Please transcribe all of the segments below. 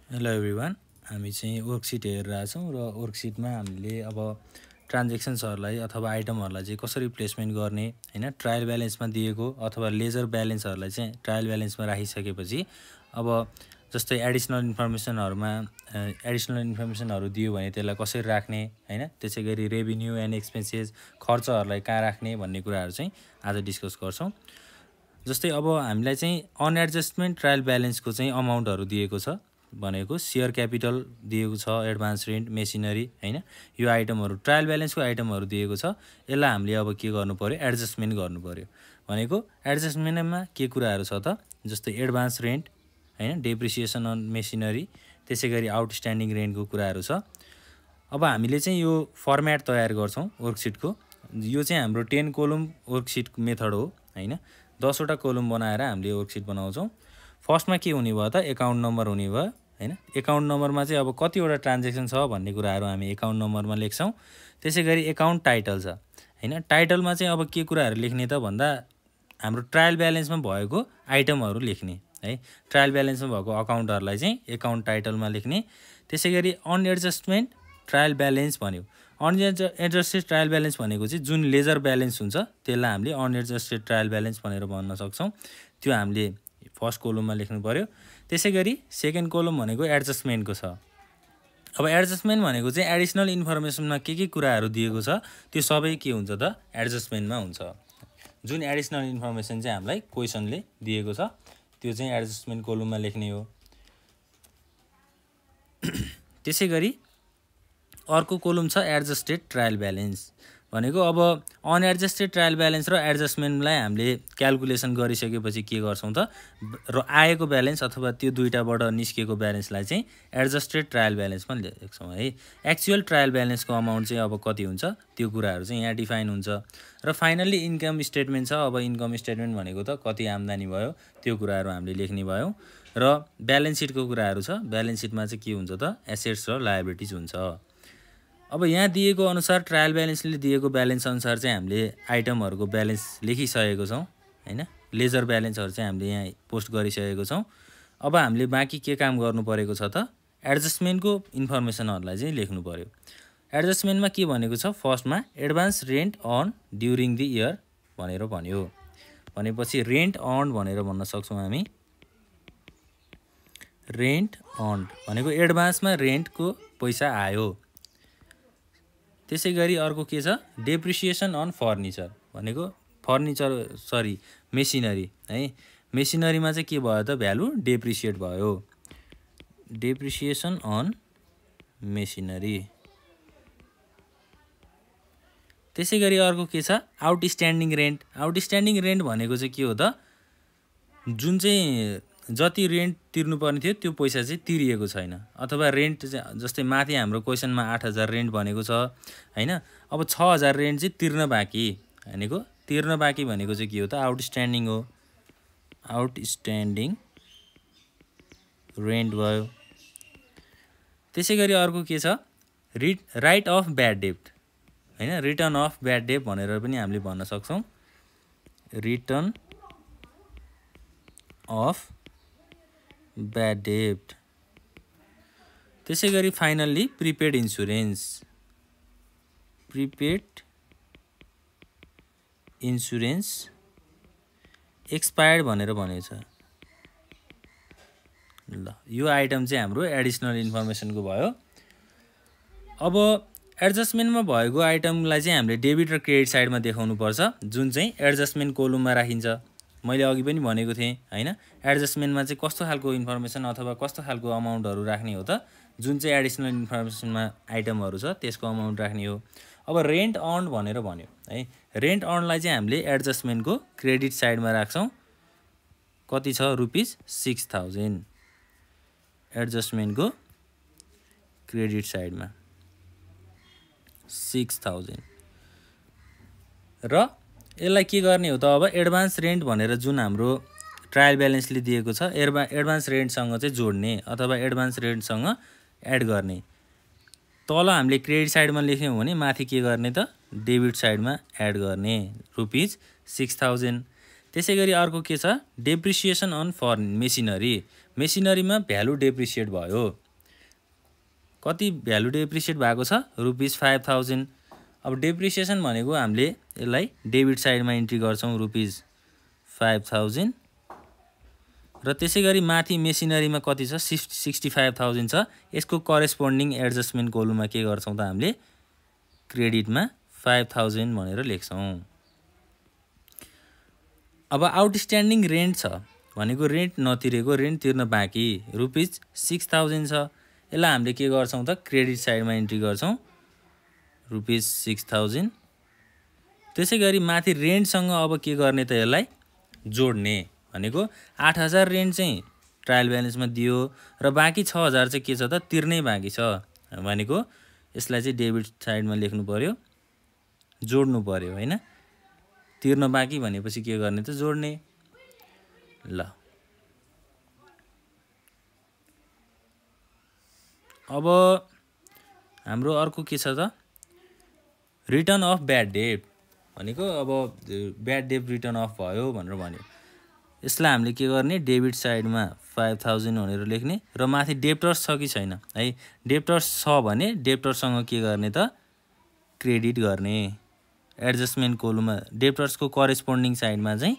Hello everyone, हामी चाहिँ worksheet हेरिरहेको छौँ र वर्कसिटमा हामीले अब ट्रान्जेक्सन्सहरूलाई अथवा आइटमहरूलाई चाहिँ कसरी प्लेसमेन्ट गर्ने हैन, ट्रायल ब्यालेन्समा दिएको अथवा लेजर ब्यालेन्सहरूलाई चाहिँ ट्रायल ब्यालेन्समा राखिसकेपछि अब जस्तै एडिसनल इन्फर्मेसनहरू दियो भने त्यसलाई कसरी राख्ने हैन, त्यसै गरी रेभिन्यू एन्ड एक्सपेन्सेस खर्चहरूलाई कहाँ राख्ने भन्ने कुराहरू चाहिँ आज डिस्कस गर्छौँ। जस्तै अब हामीलाई चाहिँ अनएडजस्टमेन्ट ट्रायल ब्यालेन्सको चाहिँ अमाउन्टहरू दिएको छ भनेको सेयर क्यापिटल दिएको छ, एडभान्स रेन्ट, मेसिनरी हैन, यो आइटमहरू ट्रायल ब्यालेन्सको आइटमहरू दिएको छ। यसलाई हामीले अब के गर्नु पर्यो, एडजस्टमेन्ट गर्नु पर्यो। भनेको एडजस्टमेन्टमा के कुराहरू छ त, जस्तै एडभान्स रेन्ट हैन, डेप्रिसिएसन अन मेसिनरी, त्यसै गरी आउटस्ट्यान्डिङ रेन्टको कुराहरू छ। अब हामीले चाहिँ यो फर्म्याट तयार गर्छौँ वर्कसिटको। यो चाहिँ हाम्रो 10 कोलम वर्कसिट मेथड हो हैन। 10 वटा कोलम बनाएर हामीले वर्कसिट बनाउँछौँ। फर्स्टमा के हुने भयो त, एकाउन्ट नम्बर हुने भयो हैन। एकाउन्ट नम्बरमा चाहिँ अब कतिवटा ट्रान्जेक्सन छ भन्ने कुराहरू हामी एकाउन्ट नम्बरमा लेख्छौँ। त्यसै गरी एकाउन्ट टाइटल छ हैन। टाइटलमा चाहिँ अब के कुराहरू लेख्ने त भन्दा हाम्रो ट्रायल ब्यालेन्समा भएको आइटमहरू लेख्ने है। ट्रायल ब्यालेन्समा भएको अकाउन्टहरूलाई चाहिँ एकाउन्ट टाइटलमा लेख्ने। त्यसै गरी अनएडजस्टमेन्ट ट्रायल ब्यालेन्स भन्यो। अनएडजस्टेड ट्रायल ब्यालेन्स भनेको चाहिँ जुन लेजर ब्यालेन्स हुन्छ त्यसलाई हामीले अनएडजस्टेड ट्रायल ब्यालेन्स भनेर भन्न सक्छौँ। त्यो हामीले फर्स्ट कोलममा लेख्नु पर्यो। त्यसै गरी सेकेन्ड कोलम भनेको एडजस्टमेन्टको छ। अब एडजस्टमेन्ट भनेको चाहिँ एडिसनल इन्फर्मेसनमा के कुराहरू दिएको छ त्यो सबै के हुन्छ त, एडजस्टमेन्टमा हुन्छ। जुन एडिसनल इन्फर्मेसन चाहिँ हामीलाई क्वेसनले दिएको छ त्यो चाहिँ एडजस्टमेन्ट कोलममा लेख्ने हो। त्यसै गरी अर्को कोलम छ एडजस्टेड ट्रायल ब्यालेन्स भनेको अब अनएडजस्टेड ट्रायल ब्यालेन्स र एडजस्टमेन्टलाई हामीले क्यालकुलेसन गरिसकेपछि के गर्छौँ त, र आएको ब्यालेन्स अथवा त्यो दुईटाबाट निस्केको ब्यालेन्सलाई चाहिँ एडजस्टेड ट्रायल ब्यालेन्समा लेख्छौँ है। एक्चुअल ट्रायल ब्यालेन्सको अमाउन्ट चाहिँ अब कति हुन्छ त्यो कुराहरू चाहिँ यहाँ डिफाइन हुन्छ। र फाइनल्ली इन्कम स्टेटमेन्ट छ। अब इन्कम स्टेटमेन्ट भनेको त कति आम्दानी भयो त्यो कुराहरू हामीले लेख्ने भयौँ। र ब्यालेन्स सिटको कुराहरू छ। ब्यालेन्स सिटमा चाहिँ के हुन्छ त, एसेट्स र लायबिलिटिज हुन्छ। अब यहाँ दिएको अनुसार ट्रायल ब्यालेन्सले दिएको ब्यालेन्स अनुसार चाहिँ हामीले आइटमहरूको ब्यालेन्स लेखिसकेको छौँ हैन। लेजर ब्यालेन्सहरू चाहिँ हामीले यहाँ पोस्ट गरिसकेको छौँ। अब हामीले बाँकी के काम गर्नु परेको छ त, एडजस्टमेन्टको इन्फर्मेसनहरूलाई चाहिँ लेख्नु पर्यो। एडजस्टमेन्टमा के भनेको छ, फर्स्टमा advance rent on during the year भनेर भन्यो। भनेपछि रेन्ट अर्न भनेर भन्न सक्छौँ हामी। रेन्ट अर्न भनेको एडभान्समा रेन्टको पैसा आयो। त्यसै गरी अर्को के छ, डेप्रिसिएसन अन फर्निचर भनेको मेसिनरी है। मेसिनरीमा चाहिँ के भयो त, भ्यालु डेप्रिसिएट भयो। Depreciation on machinery. त्यसै गरी अर्को के छ, आउटस्ट्यान्डिङ रेन्ट। आउटस्ट्यान्डिङ रेन्ट भनेको चाहिँ के हो त, जुन चाहिँ जति रेन्ट तिर्नुपर्ने थियो त्यो पैसा चाहिँ तिरिएको छैन, अथवा रेन्ट जस्तै माथि हाम्रो क्वेसनमा 8000 रेन्ट भनेको छ हैन। अब 6000 रेन्ट चाहिँ तिर्न बाँकी भनेको चाहिँ के हो त, आउटस्ट्यान्डिङ हो। आउटस्ट्यान्डिङ रेन्ट भयो। त्यसै गरी अर्को के छ, राइट अफ ब्याड डेब्ट हैन। रिटर्न अफ ब्याड डेब्ट भनेर पनि हामीले भन्न सक्छौँ। रिटर्न अफ ब्याड डेब्ट। त्यसै गरी finally prepaid insurance. Prepaid insurance expired भनेर भनेको छ। ल, यो आइटम चाहिँ हाम्रो एडिसनल इन्फर्मेसनको भयो। अब एडजस्टमेन्टमा भएको आइटमलाई चाहिँ हामीले डेबिट र क्रेडिट साइडमा देखाउनु पर्छ, जुन चाहिँ एडजस्टमेन्ट कोलममा राखिन्छ। मैले अघि पनि भनेको थिएँ हैन। एडजस्टमेन्टमा चाहिँ कस्तो खालको इन्फर्मेसन अथवा कस्तो खालको अमाउन्टहरू राख्ने हो त, जुन चाहिँ एडिसनल इन्फर्मेसनमा आइटमहरू छ त्यसको अमाउन्ट राख्ने हो। अब रेन्ट अर्न भनेर भन्यो है। रेन्ट अर्नलाई चाहिँ हामीले एडजस्टमेन्टको क्रेडिट साइडमा राख्छौँ। कति छ, ₹6000 एडजस्टमेन्टको क्रेडिट साइडमा 6000। र यसलाई के गर्ने हो त, अब एडभान्स रेन्ट भनेर जुन हाम्रो ट्रायल ब्यालेन्सले दिएको छ एडभान्स रेन्टसँग चाहिँ जोड्ने अथवा एडभान्स रेन्टसँग एड गर्ने। तल हामीले क्रेडिट साइडमा लेख्यौँ भने माथि के गर्ने त, डेबिट साइडमा एड गर्ने ₹6000। त्यसै गरी अर्को के छ, डेप्रिसिएसन अन मेसिनरी। मेसिनरीमा भ्यालु डेप्रिसिएट भयो। कति भ्यालु डेप्रिसिएट भएको छ ₹5000। अब डेप्रिसिएसन भनेको हामीले यसलाई डेबिट साइडमा इन्ट्री गर्छौं ₹5000 र त्यसैगरी माथि मेसिनरीमा कति छ 65000 छ। यसको करेस्पोन्डिङ एडजस्टमेन्ट कोलममा के गर्छौं त हामीले क्रेडिटमा 5000 भनेर लेख्छौं। अब आउटस्ट्यान्डिङ रेन्ट छ भनेको रेन्ट नतिरेको रेन्ट तिर्न बाँकी ₹6000 छ। यसलाई हामीले के गर्छौं त क्रेडिट साइडमा इन्ट्री गर्छौं ₹6000। त्यसैगरी माथि रेन्टसँग अब के गर्ने त यसलाई जोड्ने भनेको 8000 रेन्ट चाहिँ ट्रायल ब्यालेन्समा दियो र बाँकी 6000 चाहिँ के छ त तिर्नै बाँकी छ भनेको यसलाई चाहिँ डेबिट साइडमा लेख्नु पर्यो, जोड्नु पर्यो हैन। तिर्न बाँकी भनेपछि के गर्ने त जोड्ने। ल अब हाम्रो अर्को के छ त रिटर्न अफ ब्याड डेट भनेको अब ब्याड डेट रिटर्न अफ भयो भनेर भन्यो। यसलाई हामीले के गर्ने डेबिट साइडमा 5000 भनेर लेख्ने र माथि डेप्टर्स छ कि छैन है। डेप्टर्स छ भने डेप्टरसँग के गर्ने त क्रेडिट गर्ने एडजस्टमेन्ट कोलममा डेप्टर्सको करेस्पोन्डिङ साइडमा चाहिँ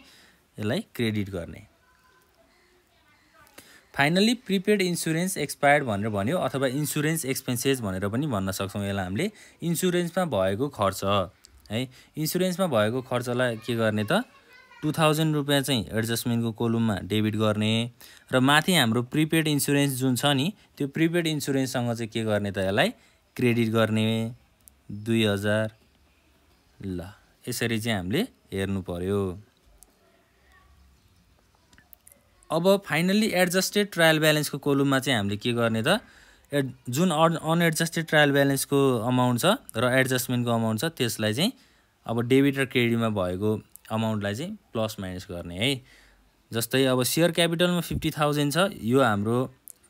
यसलाई क्रेडिट गर्ने। फाइनली प्रिपेड इन्स्योरेन्स एक्सपायर्ड भनेर भन्यो अथवा इन्स्योरेन्स एक्सपेन्सेस भनेर पनि भन्न सक्छौं। यसलाई हामीले इन्स्योरेन्समा भएको खर्च है। इन्स्योरेन्समा भएको खर्चलाई के गर्ने त 2000 रुपैयाँ चाहिँ एडजस्टमेन्टको कोलममा डेबिट गर्ने र माथि हाम्रो प्रिपेड इन्स्योरेन्स जुन छ नि त्यो प्रिपेड इन्स्योरेन्ससँग चाहिँ के गर्ने त यसलाई क्रेडिट गर्ने 2000। ल यसरी चाहिँ हामीले हेर्नु पर्यो। अब फाइनली एडजस्टेड ट्रायल ब्यालेन्सको कोलममा चाहिँ हामीले के गर्ने त जुन अनएडजस्टेड ट्रायल ब्यालेन्सको अमाउन्ट छ र एडजस्टमेन्टको अमाउन्ट छ त्यसलाई चाहिँ अब डेबिट र क्रेडिटमा भएको अमाउन्टलाई चाहिँ प्लस माइनस गर्ने है। जस्तै अब शेयर क्यापिटलमा 50000 छ, यो हाम्रो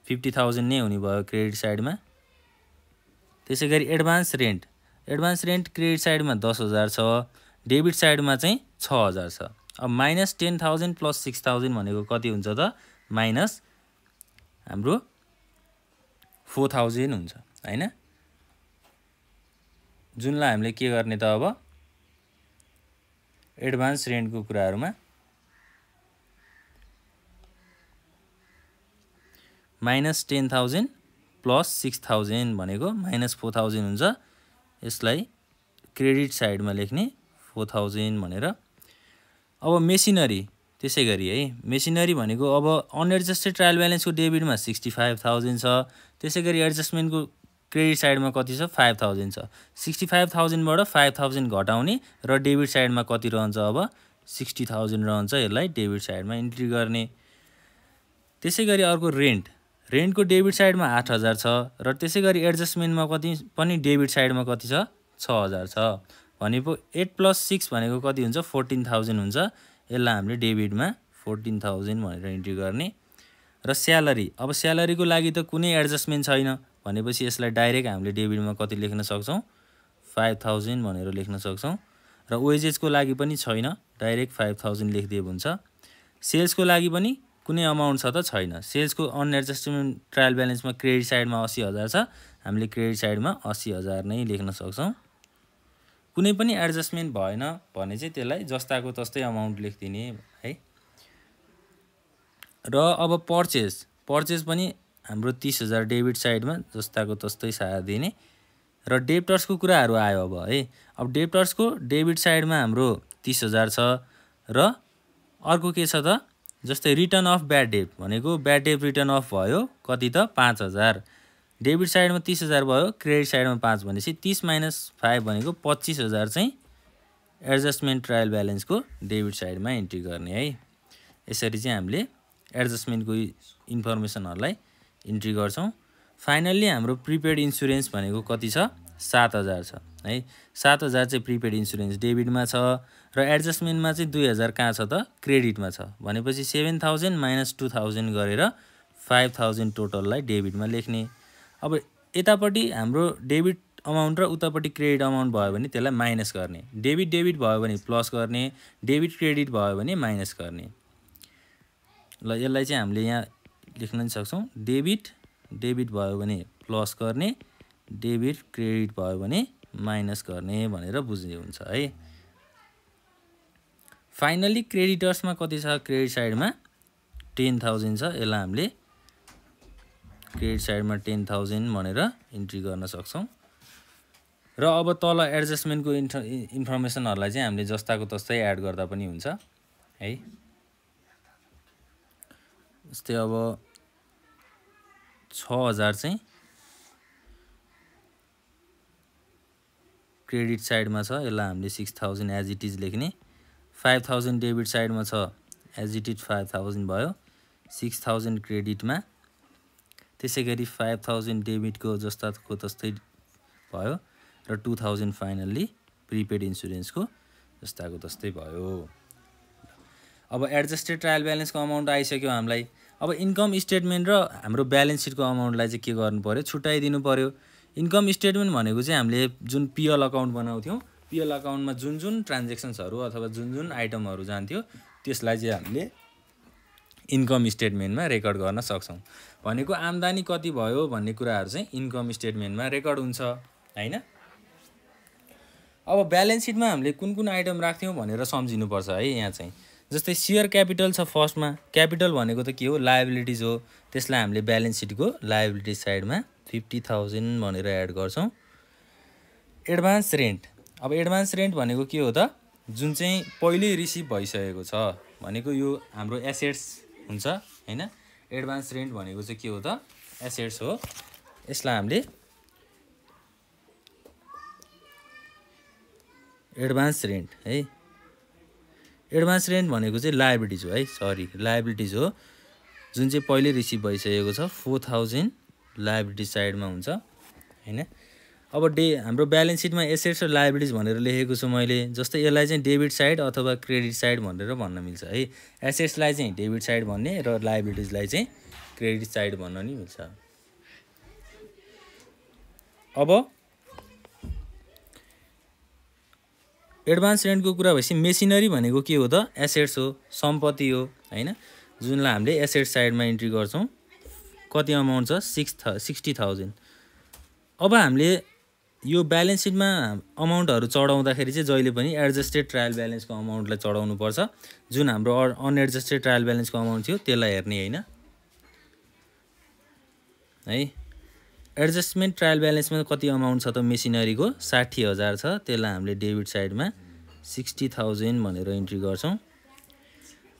50000 नै हुने भयो क्रेडिट साइडमा। त्यसैगरी एडभान्स रेन्ट क्रेडिट साइडमा 10000 छ, डेबिट साइडमा चाहिँ 6000 छ। अब माइनस 10000 प्लस 6000 भनेको कति हुन्छ त माइनस हाम्रो 4000 हुन्छ हैन। जुनलाई हामीले के गर्ने त अब एडभान्स रेन्टको कुराहरुमा माइनस 10000 प्लस 6000 भनेको माइनस 4000 हुन्छ। यसलाई क्रेडिट साइडमा लेख्ने 4000 भनेर। अब मेसिनरी त्यसैगरी है मेसिनरी भनेको अब अनएडजस्टेड ट्रायल ब्यालेन्सको डेबिटमा 65000 छ। त्यसैगरी एडजस्टमेन्टको क्रेडिट साइडमा कति छ 5000 छ। 65000 बाट 5000 घटाउने र डेबिट साइडमा कति रहन्छ अब 60000 रहन्छ। यसलाई डेबिट साइडमा इन्ट्री गर्ने। त्यसैगरी अर्को रेन्टको डेबिट साइडमा 8000 छ र त्यसैगरी एडजस्टमेन्टमा कति पनि डेबिट साइडमा कति छ 6000 छ। भनेको 8 + 6 भनेको कति हुन्छ 14000 हुन्छ। यसलाई हामीले डेबिटमा 14000 भनेर इन्ट्री गर्ने। र स्यालेरी अब स्यालेरीको लागि त कुनै एडजस्टमेन्ट छैन भनेपछि यसलाई डाइरेक्ट हामीले डेबिटमा कति लेख्न सक्छौं 5000 भनेर लेख्न सक्छौं। र वेजेसको लागि पनि छैन डाइरेक्ट 5000 लेखिदिए हुन्छ। सेल्सको लागि पनि कुनै अमाउन्ट छ त छैन। सेल्सको अनएडजस्टमेन्ट ट्रायल ब्यालेन्समा क्रेडिट साइडमा 80000 छ, हामीले क्रेडिट साइडमा 80000 नै लेख्न सक्छौं। कुनै पनि एडजस्टमेन्ट भएन भने चाहिँ त्यसलाई जस्ताको तस्तै अमाउन्ट लेखिदिने है। र अब पर्चेज पनि हाम्रो 30000 डेबिट साइडमा जस्ताको तस्तै साथ दिने। र डेप्टर्सको कुराहरु आयो अब है। अब डेप्टर्सको डेबिट साइडमा हाम्रो 30000 छ र अर्को के छ त जस्तै रिटर्न अफ ब्याड डेट भनेको ब्याड डेट रिटर्न अफ भयो कति त 5000। डेबिट साइडमा 30000 भयो क्रेडिट साइडमा 5 भनेपछि 30 - 5 भनेको 25000 चाहिँ एडजस्टमेन्ट ट्रायल ब्यालेन्सको डेबिट साइडमा इन्ट्री गर्ने है। यसरी चाहिँ हामीले एडजस्टमेन्टको इन्फर्मेसनहरुलाई इन्ट्री गर्छौं। फाइनल्ली हाम्रो प्रिपेड इन्स्योरेन्स भनेको कति छ 7000 छ है। 7000 चाहिँ प्रिपेड इन्स्योरेन्स डेबिटमा छ र एडजस्टमेन्टमा चाहिँ 2000 कहाँ छ त क्रेडिटमा छ। भनेपछि 7000 - 2000 गरेर 5000 टोटललाई डेबिटमा लेख्ने। अब यतापट्टि हाम्रो डेबिट अमाउन्ट र उतापट्टि क्रेडिट अमाउन्ट भयो भने त्यसलाई माइनस गर्ने। डेबिट भयो भने प्लस गर्ने, डेबिट क्रेडिट भयो भने माइनस गर्ने। ल यसलाई चाहिँ हामीले यहाँ लेख्न पनि सक्छौँ। डेबिट भयो भने प्लस गर्ने, डेबिट क्रेडिट भयो भने माइनस गर्ने भनेर बुझ्ने हुन्छ है। फाइनली क्रेडिटर्समा कति छ? क्रेडिट साइडमा 10,000 छ। यसलाई हामीले क्रेडिट साइडमा 10,000 भनेर इन्ट्री गर्न सक्छौँ। र अब तल एडजस्टमेन्टको इन्फर्मेसनहरूलाई चाहिँ हामीले जस्ताको तस्तै एड गर्दा पनि हुन्छ है। जस्तै अब 6,000 चाहिँ क्रेडिट साइडमा छ, यसलाई हामीले 6,000 एज इट इज लेख्ने। 5,000 डेबिट साइडमा छ, एज इट इज 5,000 भयो 6,000 क्रेडिटमा। त्यसै गरी 5,000 डेबिटको जस्ताको तस्तै भयो र 2,000 फाइनल्ली प्रिपेड इन्सुरेन्सको जस्ताको तस्तै भयो। अब एडजस्टेड ट्रायल ब्यालेन्सको अमाउन्ट आइसक्यो हामीलाई। अब इन्कम स्टेटमेन्ट र हाम्रो ब्यालेन्स सिटको अमाउन्टलाई चाहिँ के गर्नु पर्यो? छुट्याइदिनु पर्यो। इन्कम स्टेटमेन्ट भनेको चाहिँ हामीले जुन पिएल अकाउन्ट बनाउँथ्यौँ, पिएल अकाउन्टमा जुन जुन ट्रान्जेक्सन्सहरू अथवा जुन जुन आइटमहरू जान्थ्यो त्यसलाई चाहिँ हामीले इन्कम स्टेटमेन्टमा रेकर्ड गर्न सक्छौँ। भनेको आम्दानी कति भयो भन्ने कुराहरू चाहिँ इन्कम स्टेटमेन्टमा रेकर्ड हुन्छ हैन। अब ब्यालेन्स सिटमा हामीले कुन कुन आइटम राख्थ्यौँ भनेर सम्झिनुपर्छ है। यहाँ चाहिँ जस्तै सेयर क्यापिटल छ फर्स्टमा। क्यापिटल भनेको त के हो? लायबिलिटिज हो। त्यसलाई हामीले ब्यालेन्स सिटको लायबिलिटिज साइडमा 50,000 भनेर एड गर्छौँ। एडभान्स रेन्ट, अब एडभान्स रेन्ट भनेको के हो त? जुन चाहिँ पहिल्यै रिसिभ भइसकेको छ भनेको यो हाम्रो एसेट्स हुन्छ हैन। एडभान्स रेन्ट भनेको चाहिँ के हो त? एसेट्स हो। यसलाई हामीले एडभान्स रेन्ट है। एडभान्स रेन्ट भनेको चाहिँ लायबिलिटिज हो है, सरी लायबिलिटिज हो जुन चाहिँ पहिले रिसिभ भइसकेको छ। 4,000 लायबिलिटिज साइडमा हुन्छ हैन। अब हाम्रो ब्यालेन्स सिटमा एसेट्स र लायबिलिटिज भनेर लेखेको छु मैले। जस्तै यसलाई चाहिँ डेबिट साइड अथवा क्रेडिट साइड भनेर भन्न मिल्छ है। एसेट्सलाई चाहिँ डेबिट साइड भन्ने र लायबिलिटिजलाई चाहिँ क्रेडिट साइड भन्न नि मिल्छ। अब एडभान्स रेन्टको कुरा भएपछि मेसिनरी भनेको के हो त? एसेट्स हो, सम्पत्ति हो हैन, जुनलाई हामीले एसेट साइडमा इन्ट्री गर्छौँ। कति अमाउन्ट छ? 60,000। अब हामीले यो ब्यालेन्स सिटमा अमाउन्टहरू चढाउँदाखेरि चाहिँ जहिले पनि एडजस्टेड ट्रायल ब्यालेन्सको अमाउन्टलाई चढाउनु पर्छ। जुन हाम्रो अनएडजस्टेड ट्रायल ब्यालेन्सको अमाउन्ट थियो त्यसलाई हेर्ने हैन है। एडजस्टमेन्ट ट्रायल ब्यालेन्समा कति अमाउन्ट छ त? मेसिनरीको 60,000 छ। त्यसलाई हामीले डेबिट साइडमा 60,000 भनेर इन्ट्री गर्छौँ।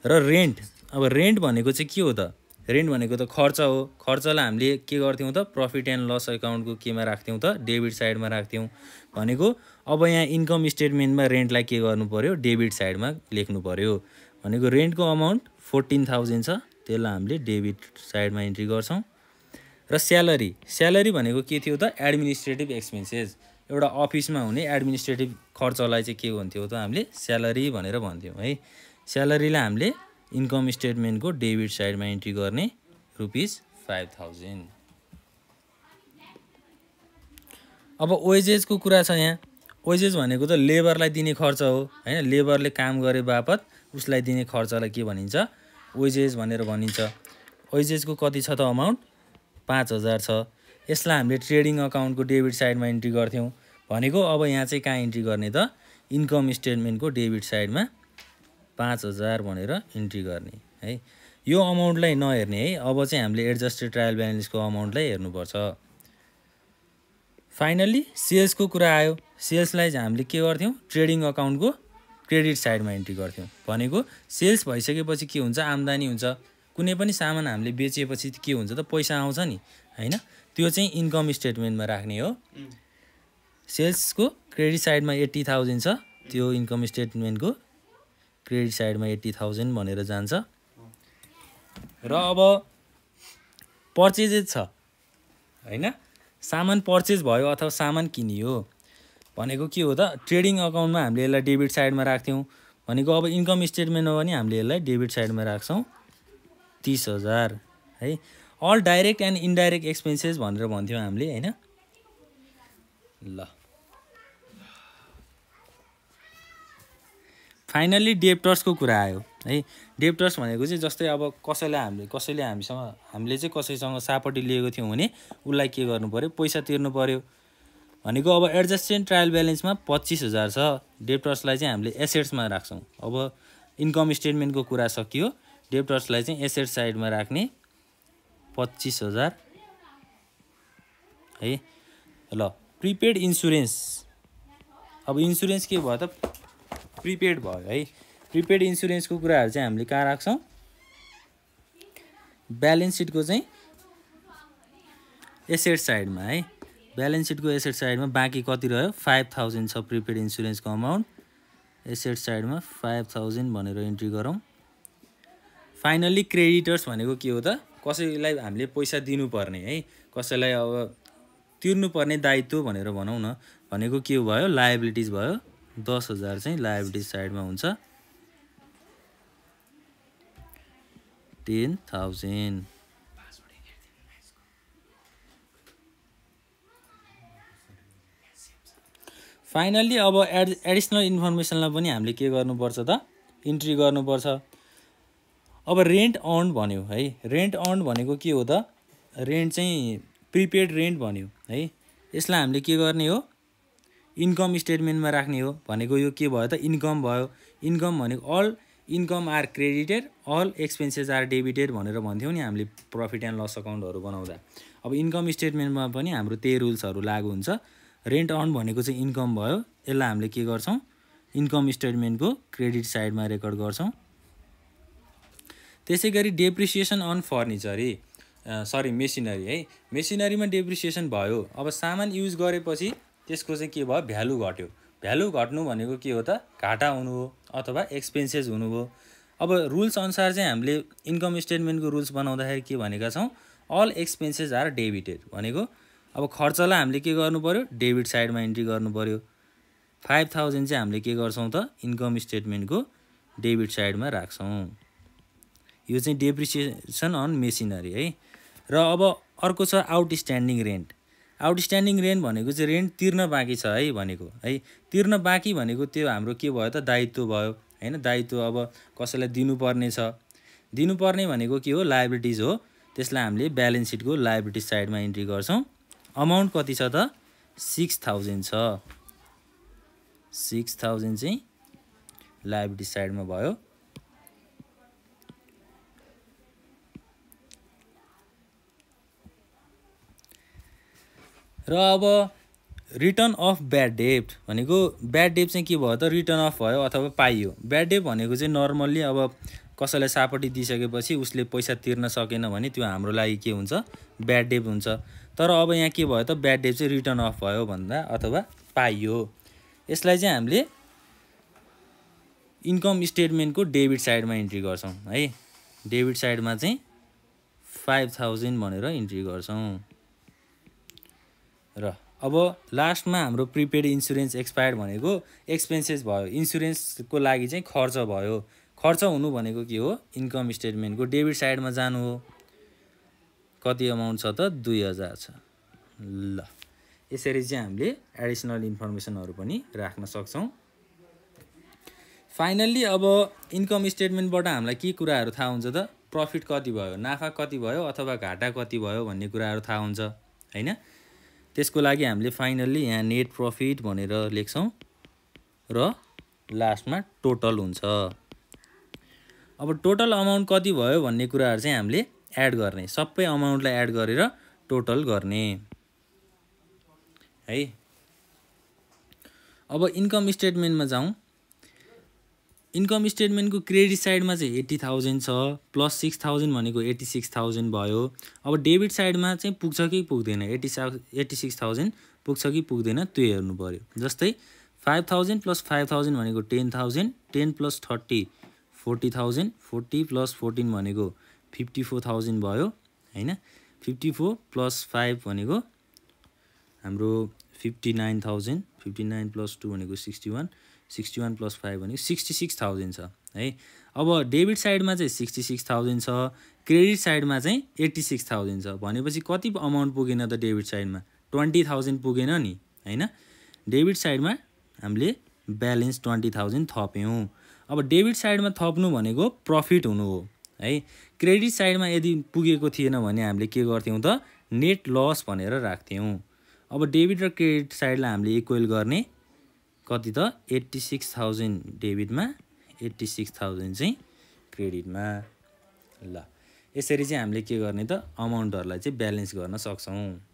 र रेन्ट, अब रेन्ट भनेको चाहिँ के हो त? रेन्ट भनेको त खर्च हो। खर्चलाई हामीले के गर्थ्यौँ त? प्रफिट एन्ड लस एकाउन्टको केमा राख्थ्यौँ त? डेबिट साइडमा राख्थ्यौँ। भनेको अब यहाँ इन्कम स्टेटमेन्टमा रेन्टलाई के गर्नु पर्यो? डेबिट साइडमा लेख्नु पर्यो। भनेको रेन्टको अमाउन्ट 14,000 छ। त्यसलाई हामीले डेबिट साइडमा इन्ट्री गर्छौँ। र स्यालेरी भनेको के थियो त? Administrative expenses. एउटा अफिसमा हुने एडमिनिस्ट्रेटिभ खर्चलाई चाहिँ के भन्थ्यौँ त? हामीले स्यालेरी भनेर भन्थ्यौँ है। स्यालेरीलाई हामीले इन्कम स्टेटमेन्टको डेबिट साइडमा इन्ट्री गर्ने ₹5,000। अब वेजेसको कुरा छ यहाँ। वेजेस भनेको त लेबरलाई दिने खर्च हो हैन। लेबरले काम गरे बापत उसलाई दिने खर्चलाई के भनिन्छ? वेजेस भनेर भनिन्छ। वेजेसको कति छ त अमाउन्ट? 5,000 छ। यसलाई हामीले ट्रेडिङ अकाउन्टको डेबिट साइडमा इन्ट्री गर्थ्यौँ। भनेको अब यहाँ चाहिँ कहाँ इन्ट्री गर्ने त? इन्कम स्टेटमेन्टको डेबिट साइडमा 5,000 भनेर इन्ट्री गर्ने है। यो अमाउन्टलाई नहेर्ने है। अब चाहिँ हामीले एडजस्टेड ट्रायल ब्यालेन्सको अमाउन्टलाई हेर्नुपर्छ। फाइनल्ली सेल्सको कुरा आयो। सेल्सलाई चाहिँ हामीले के गर्थ्यौँ? ट्रेडिङ अकाउन्टको क्रेडिट साइडमा इन्ट्री गर्थ्यौँ। भनेको सेल्स भइसकेपछि के हुन्छ? आम्दानी हुन्छ। कुनै पनि सामान हामीले बेचेपछि के हुन्छ त? पैसा आउँछ नि हैन। त्यो चाहिँ इन्कम स्टेटमेन्टमा राख्ने हो। सेल्सको क्रेडिट साइडमा 80,000 छ। त्यो इन्कम स्टेटमेन्टको क्रेडिट साइडमा 80,000 भनेर जान्छ। र अब पर्चेजेस छ हैन। सामान पर्चेज भयो अथवा सामान किनियो भनेको के हो त? ट्रेडिङ अकाउन्टमा हामीले यसलाई डेबिट साइडमा राख्थ्यौँ। भनेको अब इन्कम स्टेटमेन्टमा पनि हामीले यसलाई डेबिट साइडमा राख्छौँ 30,000 है। All direct and indirect expenses भनेर भन्थ्यौँ हामीले हैन। ल फाइनल्ली डेब्टर्सको कुरा आयो। है। डेप्टर्स भनेको चाहिँ जस्तै अब हामीले चाहिँ कसैसँग सापट्टि लिएको थियौँ भने उसलाई के गर्नु पर्यो, पैसा तिर्नु पर्यो भनेको। अब एडजस्टेड ट्रायल ब्यालेन्समा 25,000 छ, डेप्टर्सलाई चाहिँ हामीले एसेट्समा राख्छौँ। अब इन्कम स्टेटमेन्टको कुरा सकियो, डेप्टर्सलाई चाहिँ एसेट साइडमा राख्ने 25,000 है। ल प्रिपेड इन्सुरेन्स, अब इन्सुरेन्स के भयो त, प्रिपेड भयो है। प्रिपेड इन्सुरेन्सको कुराहरू चाहिँ हामीले कहाँ राख्छौँ, ब्यालेन्स सिटको चाहिँ एसेट साइडमा है। ब्यालेन्स सिटको एसेट साइडमा बाँकी कति रह्यो, 5,000 छ प्रिपेड इन्सुरेन्सको अमाउन्ट, एसेट साइडमा 5,000 भनेर इन्ट्री गरौँ। फाइनल्ली क्रेडिटर्स भनेको के हो त, कसैलाई हामीले पैसा दिनुपर्ने है, कसैलाई अब तिर्नुपर्ने दायित्व भनेर भनौँ न, भनेको के भयो, लायबिलिटिज भयो। 10,000 चाहिँ लायबिलिटिज साइडमा हुन्छ, 10,000। फाइनल्ली अब एडिसनल इन्फर्मेसनलाई पनि हामीले के गर्नुपर्छ त, इन्ट्री गर्नुपर्छ। अब रेन्ट अर्न भन्यो है, रेन्ट अर्न भनेको के हो त, रेन्ट चाहिँ प्रिपेड रेन्ट भन्यो है। यसलाई हामीले के गर्ने हो, इन्कम स्टेटमेन्टमा राख्ने हो भनेको। यो के भयो त, इन्कम भयो। इन्कम भनेको all income are credited, all expenses are debited भनेर भन्थ्यौँ नि हामीले प्रफिट एन्ड लस अकाउन्टहरू बनाउँदा। अब इन्कम स्टेटमेन्टमा पनि हाम्रो त्यही रुल्सहरू लागु हुन्छ। रेन्ट अर्न भनेको चाहिँ इन्कम भयो, यसलाई हामीले के गर्छौँ, इन्कम स्टेटमेन्टको क्रेडिट साइडमा रेकर्ड गर्छौँ। त्यसै गरी डेप्रिसिएसन अन फर्निचर मेसिनरी है। मेसिनरीमा डेप्रिसिएसन भयो, अब सामान युज गरेपछि त्यसको चाहिँ के भयो, भ्यालु घट्यो। भ्यालु घट्नु भनेको के हो त, घाटा हुनु हो अथवा एक्सपेन्सेस हुनु हो। अब रुल्स अनुसार चाहिँ हामीले इन्कम स्टेटमेन्टको रुल्स बनाउँदाखेरि के भनेका छौँ, अल एक्सपेन्सेस आर डेबिटेड भनेको। अब खर्चलाई हामीले के गर्नु पर्यो, डेबिट साइडमा इन्ट्री गर्नु पर्यो। 5,000 चाहिँ हामीले के गर्छौँ त, इन्कम स्टेटमेन्टको डेबिट साइडमा राख्छौँ। यो चाहिँ डेप्रिसिएसन अन मेसिनरी है। र अब अर्को छ आउटस्ट्यान्डिङ रेन्ट। आउटस्ट्यान्डिङ रेन्ट भनेको चाहिँ रेन्ट तिर्न बाँकी छ है भनेको है। तिर्न बाँकी भनेको त्यो हाम्रो के भयो त, दायित्व भयो हैन। दायित्व अब कसैलाई दिनुपर्ने छ, दिनुपर्ने भनेको के हो, लायबिलिटिज हो। त्यसलाई हामीले ब्यालेन्स सिटको लायबिलिटिज साइडमा इन्ट्री गर्छौँ। अमाउन्ट कति छ त, 6,000 छ। 6,000 चाहिँ लायबिलिटिज साइडमा भयो। र अब रिटर्न अफ ब्याड डेब्ट भनेको, ब्याड डेब्ट चाहिँ के भयो त, रिटर्न अफ भयो अथवा पाइयो। ब्याड डेब्ट भनेको चाहिँ नर्मल्ली अब कसैलाई सापट्टि दिइसकेपछि उसले पैसा तिर्न सकेन भने त्यो हाम्रो लागि के हुन्छ, ब्याड डेब्ट हुन्छ। तर अब यहाँ के भयो त, ब्याड डेब्ट चाहिँ रिटर्न अफ भयो भन्दा अथवा पाइयो। यसलाई चाहिँ हामीले इन्कम स्टेटमेन्टको डेबिट साइडमा इन्ट्री गर्छौँ है। डेबिट साइडमा चाहिँ 5,000 भनेर इन्ट्री गर्छौँ। र अब लास्टमा हाम्रो प्रिपेड इन्सुरेन्स एक्सपायर्ड भनेको एक्सपेन्सेस भयो, इन्सुरेन्सको लागि चाहिँ खर्च भयो। खर्च हुनु भनेको के हो, इन्कम स्टेटमेन्टको डेबिट साइडमा जानु हो। कति अमाउन्ट छ त, 2,000 छ। ल यसरी चाहिँ हामीले एडिसनल इन्फर्मेसनहरू पनि राख्न सक्छौँ। फाइनल्ली अब इन्कम स्टेटमेन्टबाट हामीलाई के कुराहरू थाहा हुन्छ त, प्रफिट कति भयो, नाफा कति भयो अथवा घाटा कति भयो भन्ने कुराहरू थाहा हुन्छ हैन। त्यसको लागि हामीले फाइनल्ली यहाँ नेट प्रफिट भनेर लेख्छौँ र लास्टमा टोटल हुन्छ। अब टोटल अमाउन्ट कति भयो भन्ने कुराहरू चाहिँ हामीले एड गर्ने, सबै अमाउन्टलाई एड गरेर टोटल गर्ने है। अब इन्कम स्टेटमेन्टमा जाउँ। इन्कम स्टेटमेन्टको क्रेडिट साइडमा चाहिँ 80,000 छ, प्लस 6,000 भनेको 86,000 भयो। अब डेबिट साइडमा चाहिँ पुग्छ कि पुग्दैन, 86,000 पुग्छ कि पुग्दैन त्यो हेर्नु पर्यो। जस्तै 5,000 प्लस 5,000 भनेको 10,000, 10 प्लस 30 40,000, 40 प्लस 14 भनेको 54,000 भयो हैन। 54 प्लस 5 भनेको हाम्रो 59,000, 59 प्लस 2 भनेको 61, 61 प्लस 5 भनेको 66,000 छ है। अब डेबिट साइडमा चाहिँ 66,000 छ, क्रेडिट साइडमा चाहिँ 86,000 छ भनेपछि कति अमाउन्ट पुगेन त डेबिट साइडमा, 20,000 पुगेन नि हैन। डेबिट साइडमा हामीले ब्यालेन्स 20,000 थप्यौँ। अब डेबिट साइडमा थप्नु भनेको प्रफिट हुनु हो है। क्रेडिट साइडमा यदि पुगेको थिएन भने हामीले के गर्थ्यौँ त नेट लस भनेर राख्थ्यौँ। अब डेबिट र क्रेडिट साइडलाई हामीले इक्वल गर्ने कति त 86,000 डेबिटमा 86,000 चाहिँ क्रेडिटमा। ल यसरी चाहिँ हामीले के गर्ने त अमाउन्टहरूलाई चाहिँ ब्यालेन्स गर्न सक्छौँ।